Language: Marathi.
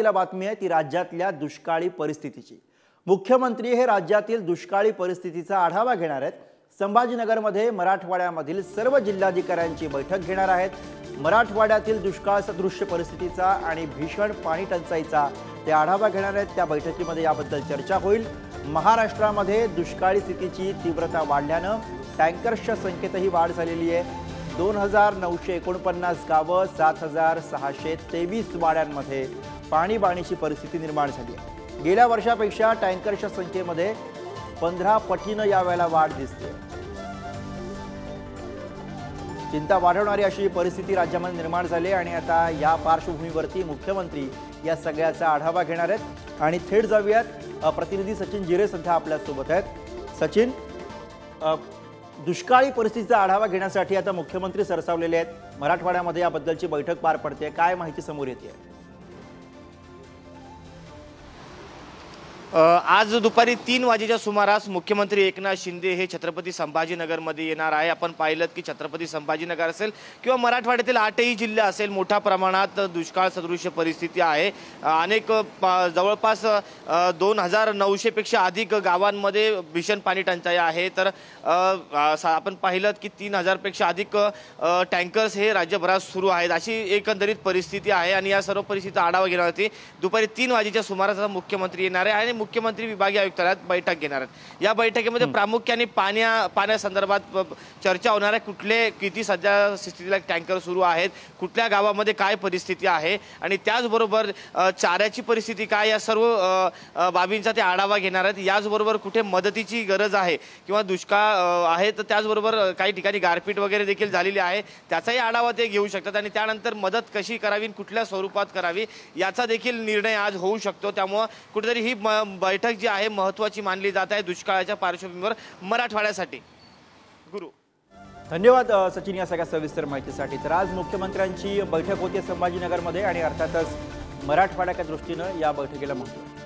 सुरुवातीला बातमी आहे ती राज्यातल्या दुष्काळी परिस्थितीची। मुख्यमंत्री हे राज्यातील दुष्काळी परिस्थितीचा आढावा घेणार आहेत। संभाजीनगरमध्ये मराठवाड्यामधील सर्व जिल्हाधिकाऱ्यांची बैठक घेणार आहेत। मराठवाड्यातील दुष्काळ सदृश परिस्थितीचा आणि भीषण पाणी टंचाईचा ते आढावा घेणार आहेत। त्या बैठकीमध्ये याबद्दल चर्चा होईल। महाराष्ट्रामध्ये दुष्काळी स्थितीची तीव्रता वाढल्याने टँकर्सच्या संख्येतही वाढ झालेली आहे। 2949 गावं 7623 वाड्यांमध्ये पाणीबाणीची परिस्थिती निर्माण झाली आहे। गेल्या वर्षापेक्षा टँकर्सच्या संख्येमध्ये 15 पटीने यावेळेला वाढ दिसते। चिंता वाढवणारी अशी परिस्थिती राज्यामध्ये निर्माण झाली आणि आता या पार्श्वभूमीवरती मुख्यमंत्री या सगळ्याचा आढावा घेणार आहेत। आणि थेट जाऊयात, प्रतिनिधी सचिन जिरे सध्या आपल्या सोबत आहेत। सचिन, दुष्काळी परिस्थितीचा आढावा घेण्यासाठी आता मुख्यमंत्री सरसावलेले आहेत। मराठवाड्यामध्ये याबद्दलची बैठक पार पडते, काय माहिती समोर येते? आज दुपारी 3 वाजेच्या सुमारास मुख्यमंत्री एकनाथ शिंदे हे छत्रपती संभाजीनगरमध्ये येणार आहे। आपण पाहिलं की छत्रपती संभाजीनगर असेल किंवा मराठवाड्यातील 8ही जिल्हे असेल, मोठ्या प्रमाणात दुष्काळ सदृश परिस्थिती आहे। अनेक जवळपास 2900 पेक्षा अधिक गावांमध्ये भीषण पाणी टंचाई आहे। तर आपण पाहिलं की 3000 पेक्षा अधिक टँकर्स हे राज्यभरात सुरू आहेत, अशी एकंदरीत परिस्थिती आहे। आणि या सर्व परिस्थितीचा आढावा घेण्यासाठी दुपारी 3 वाजेच्या सुमारास मुख्यमंत्री येणार आहे आणि मुख्यमंत्री विभागीय आयुक्तालयात बैठक घेणार आहेत। या बैठकीमध्ये प्रामुख्याने पाण्यासंदर्भात चर्चा होणार आहे। किती सध्या स्थितीला टँकर सुरू आहेत, कुठल्या गावामध्ये काय परिस्थिती आहे आणि त्याचबरोबर चाऱ्याची परिस्थिती काय, या सर्व बाबींचा ते आढावा घेणार आहेत। याचबरोबर कुठे मदतीची गरज आहे किंवा दुष्काळ आहे, तर त्याचबरोबर काही ठिकाणी गारपीट वगैरे देखील झालेली आहे, त्याचाही आढावा ते घेऊ शकतात। आणि त्यानंतर मदत कशी करावी, कुठल्या स्वरूपात करावी, याचा देखील निर्णय आज होऊ शकतो। त्यामुळे कुठेतरी ही बैठक जी आहे महत्त्वाची मानली जात आहे दुष्काळाच्या पार्श्वभूमीवर मराठवाड्यासाठी। गुरु, धन्यवाद सचिन या सगळ्या सविस्तर माहितीसाठी। तर आज मुख्यमंत्र्यांची बैठक होती संभाजीनगरमध्ये आणि अर्थातच मराठवाड्याच्या दृष्टीने या बैठकीला महत्त्व आहे।